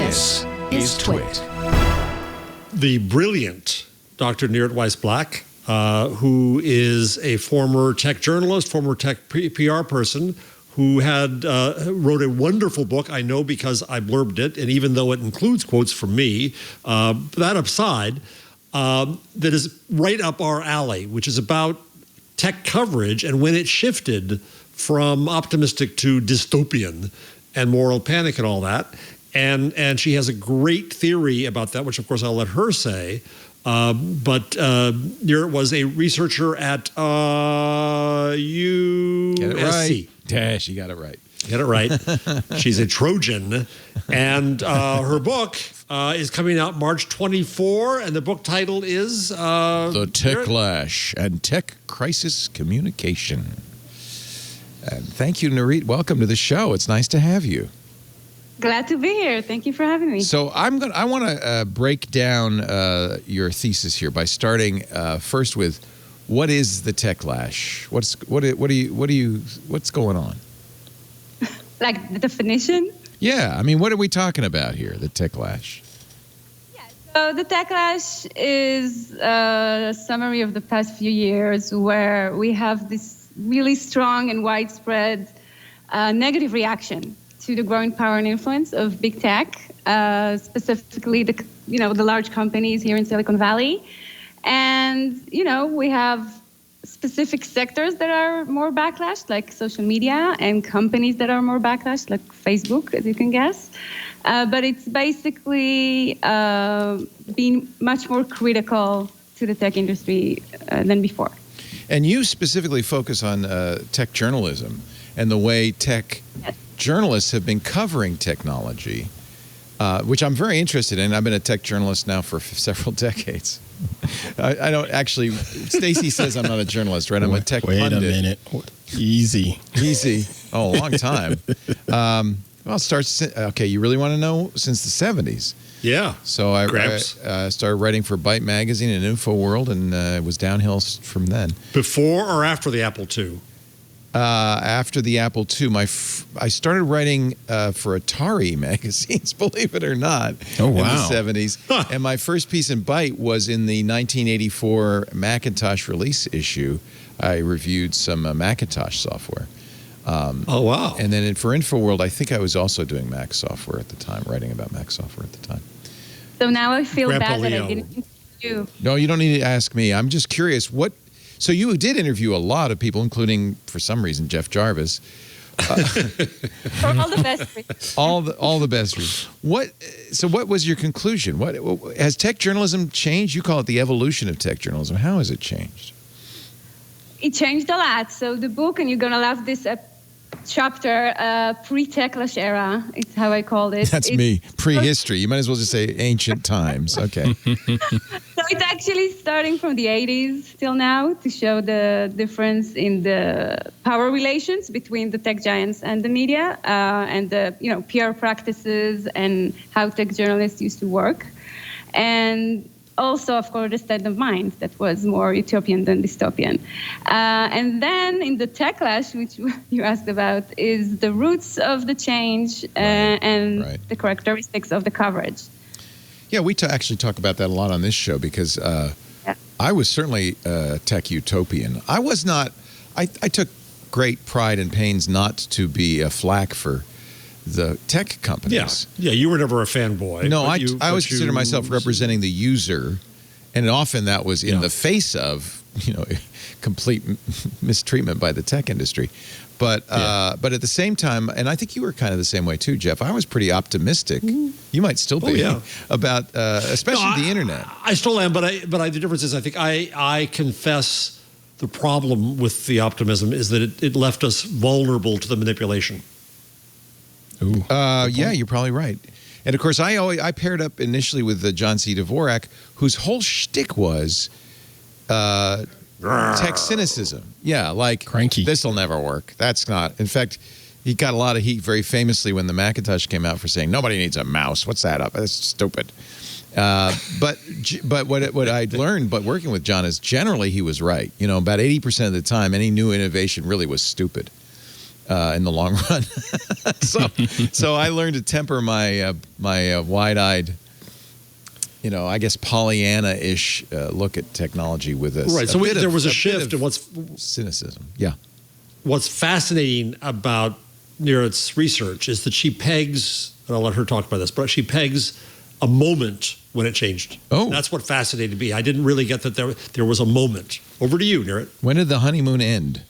This is TWiT. The brilliant Dr. Nirit Weiss-Blatt, who is a former tech journalist, former tech PR person, who had wrote a wonderful book, I know because I blurbed it, and even though it includes quotes from me, that aside, that is right up our alley, which is about tech coverage and when it shifted from optimistic to dystopian and moral panic and all that. And she has a great theory about that, which of course I'll let her say. But Nirit was a researcher at USC. Get it right. Yeah, she got it right. Get it right. She's a Trojan. And her book is coming out March 24, and the book title is... The TechLash and Tech Crisis Communication. And thank you, Nirit. Welcome to the show. It's nice to have you. Glad to be here. Thank you for having me. So I want to break down your thesis here by starting first with what is the TechLash? What's going on? Like the definition? Yeah, I mean, what are we talking about here? The TechLash. Yeah. So the TechLash is a summary of the past few years where we have this really strong and widespread negative reaction to the growing power and influence of big tech, specifically the large companies here in Silicon Valley. And, we have specific sectors that are more backlash, like social media, and companies that are more backlash, like Facebook, as you can guess. But it's basically been much more critical to the tech industry than before. And you specifically focus on tech journalism and the way tech journalists have been covering technology, which I'm very interested in. I've been a tech journalist now for several decades. I don't actually, Stacy says I'm not a journalist, right? I'm a tech pundit. Wait a minute. Easy. Oh, a long time. Well, it starts, okay, you really want to know? Since the 70s. Yeah. So I started writing for Byte Magazine and InfoWorld, and it was downhill from then. Before or after the Apple II? After the Apple II, I started writing for Atari magazines, believe it or not, in the 70s. Huh. And my first piece in Byte was in the 1984 Macintosh release issue. I reviewed some Macintosh software. Oh, wow. And then for InfoWorld, I think I was also doing Mac software at the time, writing about Mac software at the time. So now I feel Grandpa bad Leo. that I didn't interview you. No, you don't need to ask me. I'm just curious. So you did interview a lot of people, including, for some reason, Jeff Jarvis. For all the best reasons. All the best reasons. So what was your conclusion? What has tech journalism changed? You call it the evolution of tech journalism. How has it changed? It changed a lot. So the book, and you're going to love this chapter, pre-TechLash era, it's how I called it. That's me. Prehistory. You might as well just say ancient times. Okay. So it's actually starting from the 80s till now to show the difference in the power relations between the tech giants and the media, and the PR practices and how tech journalists used to work. And also, of course, the state of mind that was more utopian than dystopian. And then in the TechLash, which you asked about, is the roots of the change and the characteristics of the coverage. Yeah, we actually talk about that a lot on this show because I was certainly a tech utopian. I was not. I took great pride and pains not to be a flack for the tech companies. Yeah, you were never a fanboy. No, I always consider myself representing the user, and often that was in the face of complete mistreatment by the tech industry. But at the same time, and I think you were kind of the same way too, Jeff. I was pretty optimistic. You might still be about, especially the internet. I still am, but the difference is I think I confess the problem with the optimism is that it left us vulnerable to the manipulation. Yeah, you're probably right. And of course, I paired up initially with John C. Dvorak, whose whole shtick was tech cynicism. Yeah, like cranky. This will never work. That's not. In fact, he got a lot of heat very famously when the Macintosh came out for saying nobody needs a mouse. What's that up? That's stupid. But what I'd learned, but working with John, is generally he was right. About 80% of the time, any new innovation really was stupid. in the long run. so I learned to temper my wide-eyed, I guess Pollyanna-ish look at technology with this. Right. So there was a shift in what's cynicism. Yeah. What's fascinating about Nirit's research is that she pegs, and I'll let her talk about this, but she pegs a moment when it changed. Oh. That's what fascinated me. I didn't really get that there was a moment. Over to you, Nirit. When did the honeymoon end?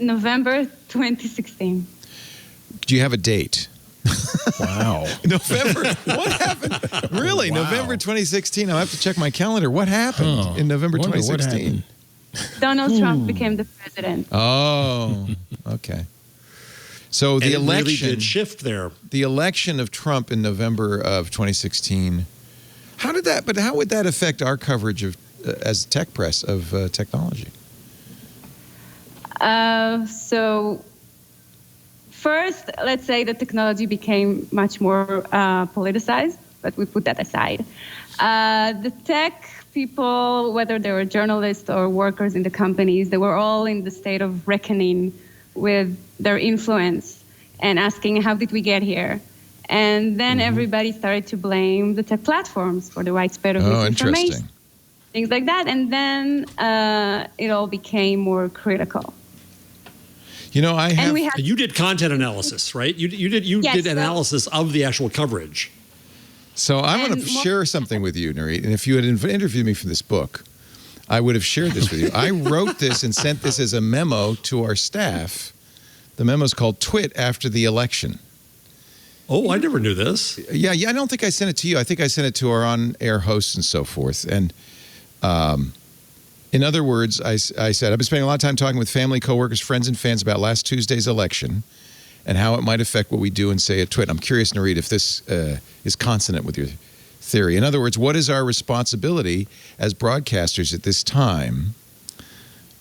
November 2016. Do you have a date? Wow. November? What happened? Really? Wow. November 2016? I'll have to check my calendar. What happened in November 2016? Donald Trump became the president. Oh, okay. So the election really did shift there. The election of Trump in November of 2016. How would that affect our coverage of as tech press of technology? So first, let's say the technology became much more politicized, but we put that aside. The tech people, whether they were journalists or workers in the companies, they were all in the state of reckoning with their influence and asking, how did we get here? And then everybody started to blame the tech platforms for the widespread of misinformation, things like that. And then it all became more critical. You did content analysis, right? You did analysis of the actual coverage. So I want to share something with you, Nirit. And if you had interviewed me for this book, I would have shared this with you. I wrote this and sent this as a memo to our staff. The memo is called TWiT After the Election. Oh, I never knew this. Yeah. I don't think I sent it to you. I think I sent it to our on-air hosts and so forth. And in other words, I said, I've been spending a lot of time talking with family, coworkers, friends, and fans about last Tuesday's election and how it might affect what we do and say at TWiT. I'm curious, Nirit, if this is consonant with your theory. In other words, what is our responsibility as broadcasters at this time?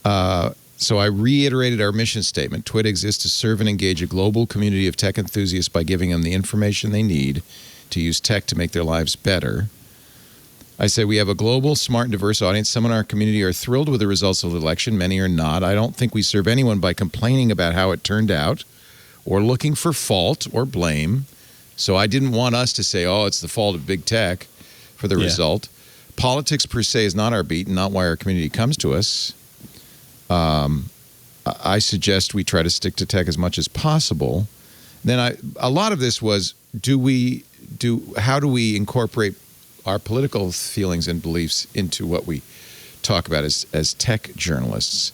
So I reiterated our mission statement. TWiT exists to serve and engage a global community of tech enthusiasts by giving them the information they need to use tech to make their lives better. I say we have a global, smart, and diverse audience. Some in our community are thrilled with the results of the election. Many are not. I don't think we serve anyone by complaining about how it turned out or looking for fault or blame. So I didn't want us to say, oh, it's the fault of big tech for the result. Politics per se is not our beat and not why our community comes to us. I suggest we try to stick to tech as much as possible. Then a lot of this was, how do we incorporate our political feelings and beliefs into what we talk about as tech journalists?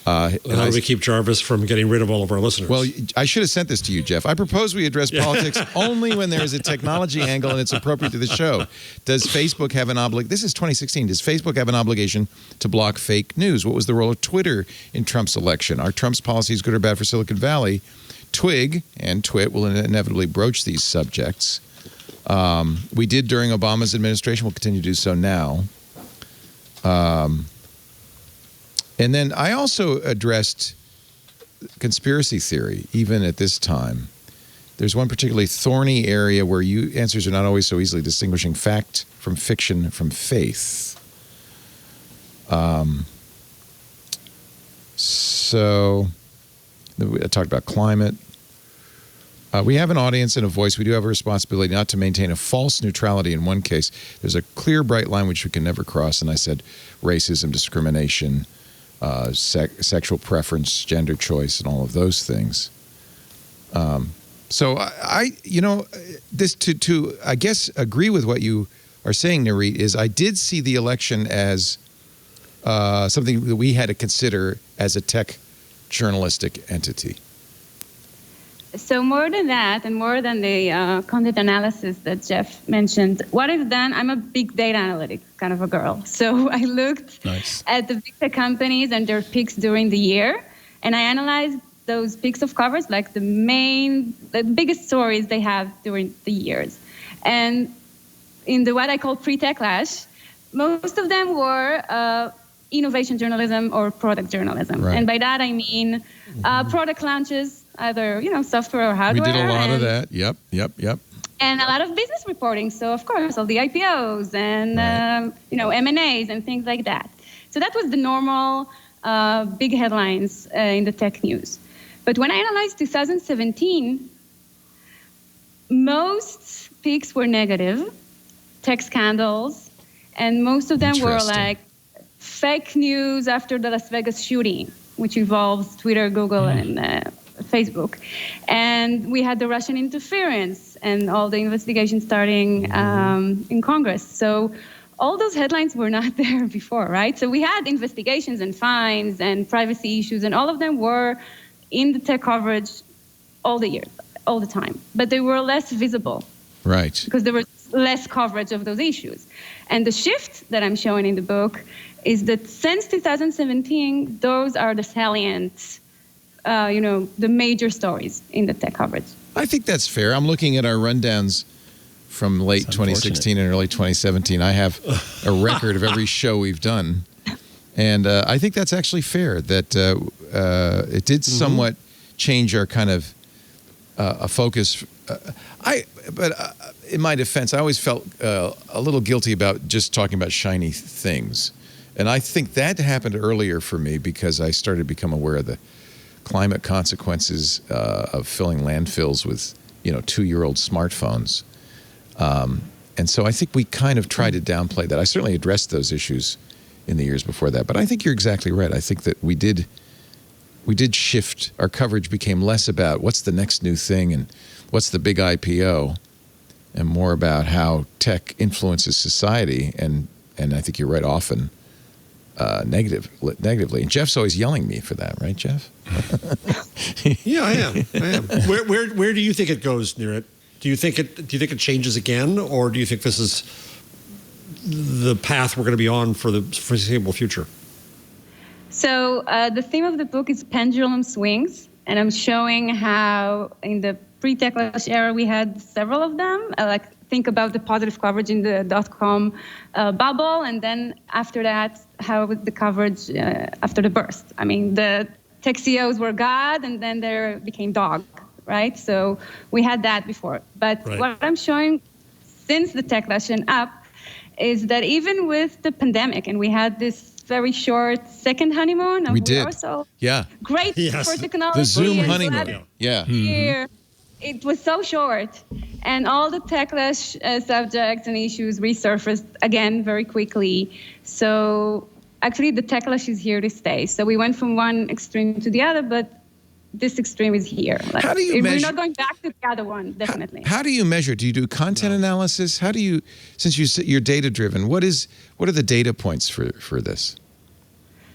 How do we keep Jarvis from getting rid of all of our listeners? Well, I should have sent this to you, Jeff. I propose we address politics only when there is a technology angle and it's appropriate to the show. Does Facebook have an obligation? This is 2016. Does Facebook have an obligation to block fake news? What was the role of Twitter in Trump's election? Are Trump's policies good or bad for Silicon Valley? Twig and TWiT will inevitably broach these subjects. We did during Obama's administration. We'll continue to do so now. And then I also addressed conspiracy theory, even at this time. There's one particularly thorny area where answers are not always so easily distinguishing fact from fiction from faith. So I talked about climate. We have an audience and a voice. We do have a responsibility not to maintain a false neutrality in one case. There's a clear, bright line which we can never cross, and I said racism, discrimination, sexual preference, gender choice, and all of those things. So I guess agree with what you are saying, Nirit, is I did see the election as something that we had to consider as a tech journalistic entity. So more than that, and more than the content analysis that Jeff mentioned, what I've done, I'm a big data analytics kind of a girl. So I looked at the big tech companies and their peaks during the year, and I analyzed those peaks of coverage, like the biggest stories they have during the years. And in what I call pre-TechLash, most of them were innovation journalism or product journalism. Right. And by that I mean product launches, either software or hardware. We did a lot of that. Yep. And a lot of business reporting. So of course, all the IPOs and M&As and things like that. So that was the normal big headlines in the tech news. But when I analyzed 2017, most peaks were negative, tech scandals, and most of them were like fake news after the Las Vegas shooting, which involves Twitter, Google, and Facebook. And we had the Russian interference and all the investigations starting in Congress. So all those headlines were not there before, right? So we had investigations and fines and privacy issues, and all of them were in the tech coverage all the year, all the time. But they were less visible. Right. Because there was less coverage of those issues. And the shift that I'm showing in the book is that since 2017, those are the salient, the major stories in the tech coverage. I think that's fair. I'm looking at our rundowns from late 2016 and early 2017. I have a record of every show we've done. And I think that's actually fair, that it did somewhat change our kind of a focus. But in my defense, I always felt a little guilty about just talking about shiny things. And I think that happened earlier for me because I started to become aware of the climate consequences of filling landfills with, 2-year-old smartphones. And so I think we kind of tried to downplay that. I certainly addressed those issues in the years before that. But I think you're exactly right. I think that we did shift. Our coverage became less about what's the next new thing and what's the big IPO, and more about how tech influences society. And I think you're right, often negatively. And Jeff's always yelling at me for that, right, Jeff? Yeah, I am. Where do you think it goes, Nirit? Do you think it changes again, or do you think this is the path we're going to be on for the foreseeable future? So the theme of the book is pendulum swings, and I'm showing how in the pre-TechLash era we had several of them. Think about the positive coverage in the .com bubble, and then after that, how was the coverage after the burst? I mean, the tech CEOs were God, and then they became dog, right? So we had that before. But what I'm showing since the TechLash and up is that even with the pandemic, and we had this very short second honeymoon. We did. Also yeah. Great for technology. The Zoom honeymoon. Yeah. Here, it was so short. And all the TechLash subjects and issues resurfaced again very quickly. So actually, the TechLash is here to stay. So we went from one extreme to the other, but this extreme is here. How do you measure? We're not going back to the other one, definitely. How do you measure? Do you do content analysis? How do you, since you're data-driven, what are the data points for this?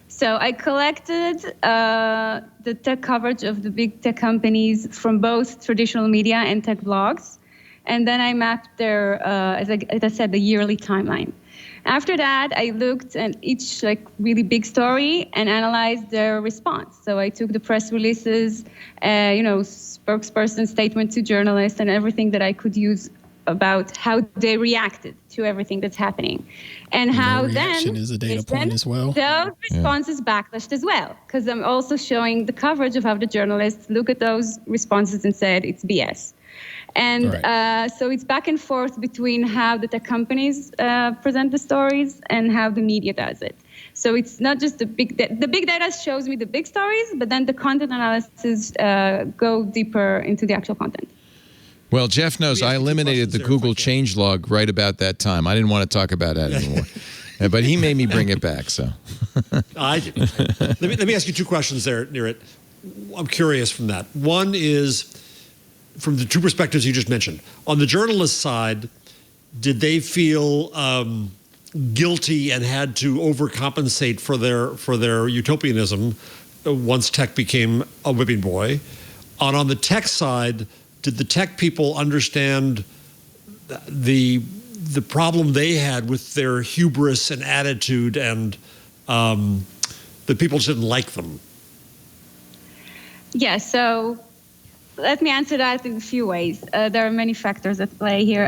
So I collected the tech coverage of the big tech companies from both traditional media and tech blogs. And then I mapped their, as I said, the yearly timeline. After that, I looked at each really big story and analyzed their response. So I took the press releases, spokesperson statement to journalists, and everything that I could use about how they reacted to everything that's happening, and how reaction is a data point as well. Those responses backlashed as well, because I'm also showing the coverage of how the journalists look at those responses and said it's BS. And so it's back and forth between how the tech companies present the stories and how the media does it. So it's not just the big data shows me the big stories, but then the content analysis go deeper into the actual content. Well, Jeff knows I eliminated the Google changelog right about that time. I didn't want to talk about that anymore. But he made me bring it back, so. I did. Let me ask you two questions there, Nirit. I'm curious from that. One is, from the two perspectives you just mentioned. On the journalist side, did they feel guilty and had to overcompensate for their utopianism once tech became a whipping boy? And on the tech side, did the tech people understand the problem they had with their hubris and attitude, and the people just didn't like them? Yeah, so let me answer that in a few ways. There are many factors at play here.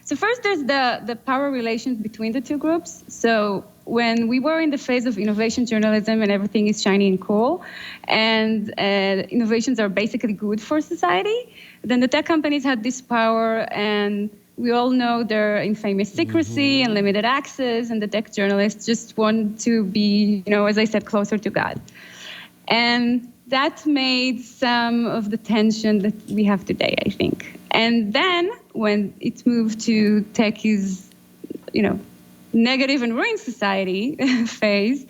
So first, there's the power relations between the two groups. So when we were in the phase of innovation journalism and everything is shiny and cool, and innovations are basically good for society, then the tech companies had this power, and we all know their infamous secrecy and limited access, and the tech journalists just want to be, as I said, closer to God. And that made some of the tension that we have today, I think. And then when it moved to tech is, negative and ruin society phase,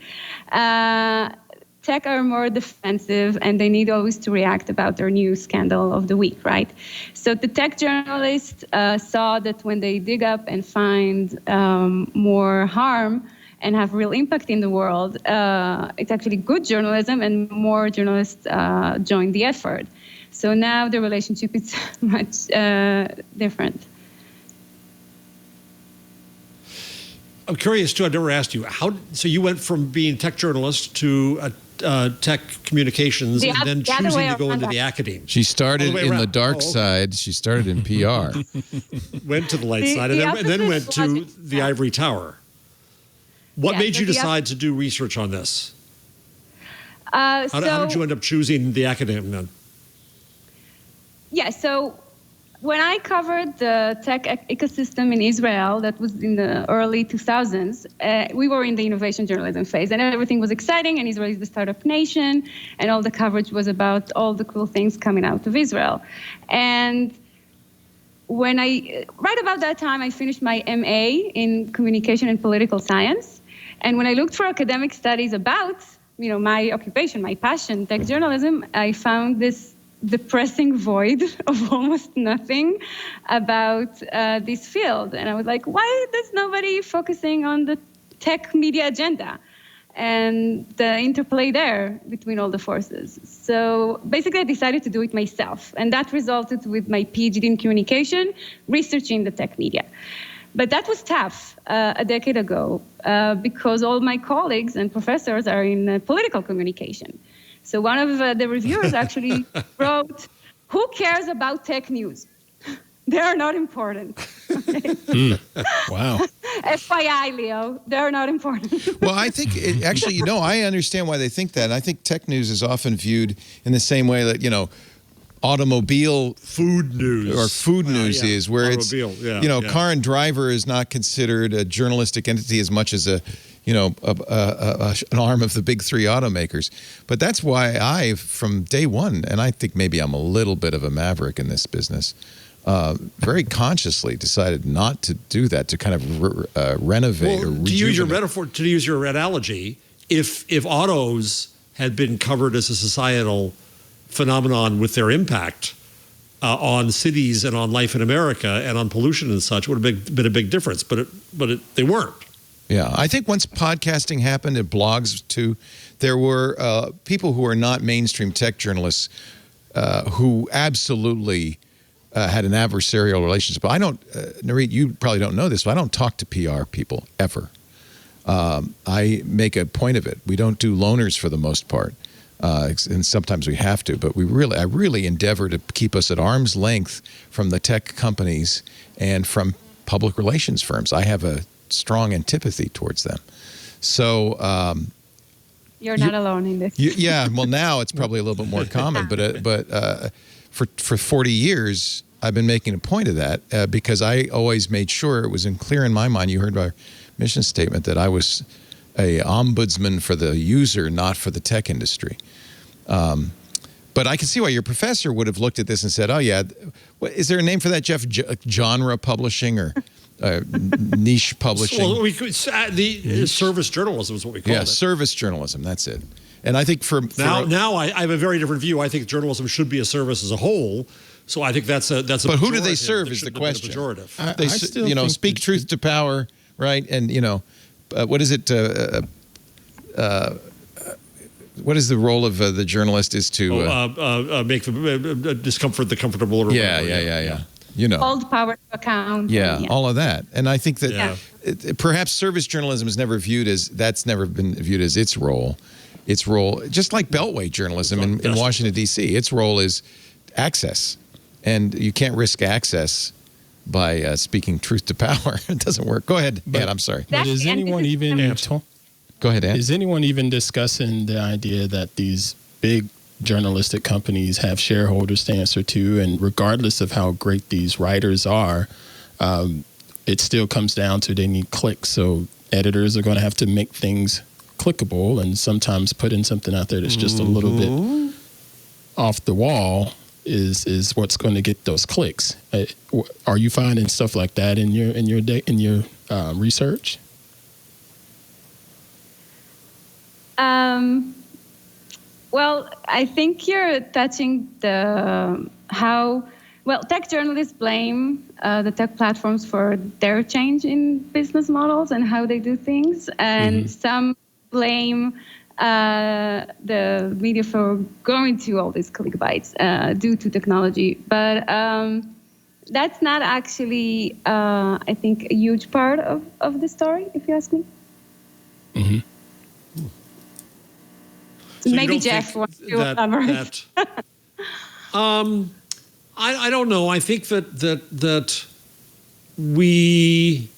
tech are more defensive and they need always to react about their new scandal of the week, right? So the tech journalists saw that when they dig up and find more harm and have real impact in the world, it's actually good journalism and more journalists join the effort. So now the relationship is much different. I'm curious too. I never asked you so you went from being tech journalist to tech communications, and then choosing to go into the academe. She started in the dark side. She started in PR. Went to the light side, and then went to the ivory tower. What made you decide to do research on this? How did you end up choosing the academe then? Yeah, so when I covered the tech ecosystem in Israel, that was in the early 2000s, we were in the innovation journalism phase, and everything was exciting, and Israel is the startup nation, and all the coverage was about all the cool things coming out of Israel. And right about that time, I finished my MA in communication and political science, and when I looked for academic studies about, my occupation, my passion, tech journalism, I found this depressing void of almost nothing about this field. And I was like, why is nobody focusing on the tech media agenda and the interplay there between all the forces? So basically I decided to do it myself. And that resulted with my PhD in communication, researching the tech media. But that was tough a decade ago because all my colleagues and professors are in political communication. So one of the reviewers actually wrote, "Who cares about tech news? They are not important." Wow. FYI, Leo, they are not important. Well, I think I understand why they think that. I think tech news is often viewed in the same way that, automobile food news is, where car and driver is not considered a journalistic entity as much as an arm of the big three automakers. But that's why from day one, and I think maybe I'm a little bit of a maverick in this business, very consciously decided not to do that, to kind of renovate or rejuvenate. To use your metaphor, to use your analogy, if autos had been covered as a societal phenomenon with their impact on cities and on life in America and on pollution and such, would have been a big difference. But they weren't. Yeah, I think once podcasting happened and blogs too, there were people who are not mainstream tech journalists who absolutely had an adversarial relationship. But I don't, Nirit, you probably don't know this, but I don't talk to PR people ever. I make a point of it. We don't do loners for the most part. And sometimes we have to, but I really endeavor to keep us at arm's length from the tech companies and from public relations firms. I have a strong antipathy towards them. So you're not alone in this. Yeah, well, now it's probably a little bit more common, but for 40 years I've been making a point of that because I always made sure it was clear in my mind. You heard our mission statement that I was a ombudsman for the user, not for the tech industry. But I can see why your professor would have looked at this and said, "Oh yeah, is there a name for that, Jeff? Genre publishing or niche publishing?" Well, the service journalism is what we call it. Yeah, service journalism. That's it. And I think now I have a very different view. I think journalism should be a service as a whole. So I think that's a. But who do they serve is the question. They speak truth to power, right? And what is it? What is the role of the journalist? Is to make the discomfort the comfortable. Or yeah. Hold power to account. Yeah, all of that. And I think that perhaps service journalism is never viewed as never been viewed as its role. Its role, just like Beltway journalism in Washington D.C., its role is access, and you can't risk access by speaking truth to power. It doesn't work. Go ahead, Ant. I'm sorry. But is anyone even Go ahead, Ant. Is anyone even discussing the idea that these big journalistic companies have shareholders to answer to, and regardless of how great these writers are, it still comes down to they need clicks. So editors are going to have to make things clickable and sometimes put in something out there that's just a little bit off the wall is what's going to get those clicks. Are you finding stuff like that in your research? Well, I think you're touching tech journalists blame the tech platforms for their change in business models and how they do things, and some blame the media for going to all these click bites due to technology. But that's not actually, I think, a huge part of the story, if you ask me. Mm-hmm. So maybe Jeff wants to elaborate. I don't know. I think that we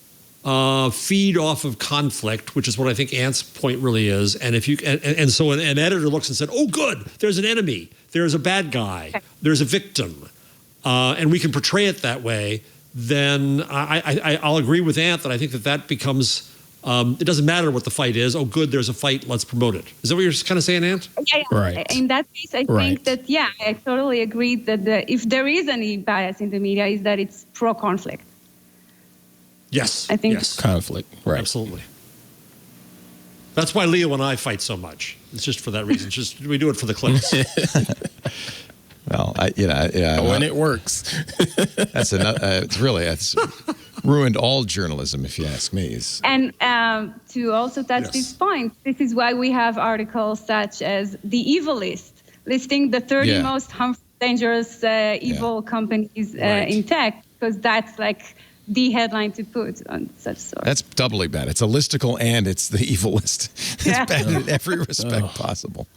feed off of conflict, which is what I think Ant's point really is. And if you and so an editor looks and said, "Oh, good, there's an enemy, there's a bad guy, there's a victim," and we can portray it that way. Then I'll agree with Ant that I think that becomes. It doesn't matter what the fight is. Oh, good, there's a fight. Let's promote it. Is that what you're kind of saying, Ant? Yeah. Right. In that case, I think that, I totally agree that if there is any bias in the media, is that it's pro-conflict. Yes. I think conflict. Right. Absolutely. That's why Leo and I fight so much. It's just for that reason. It's just we do it for the clicks. Well, when it works. That's it's ruined all journalism, if you ask me. And to also touch this point, this is why we have articles such as the evil list, listing the 30 most harmful, dangerous, evil companies in tech, because that's like the headline to put on such stories. That's doubly bad. It's a listicle and it's the evil list. It's bad in every respect possible.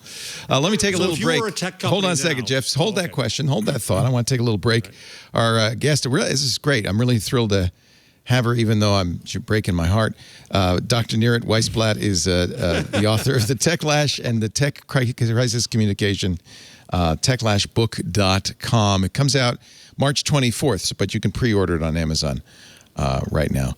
Let me take a little break. Hold on a second, Jeff. Hold that question. Hold that thought. I want to take a little break. Our guest, this is great. I'm really thrilled to have her, even though she's breaking my heart. Dr. Nirit Weiss-Blatt is the author of the TechLash and the Tech Crisis Communication, techlashbook.com. It comes out March 24th, but you can pre-order it on Amazon right now.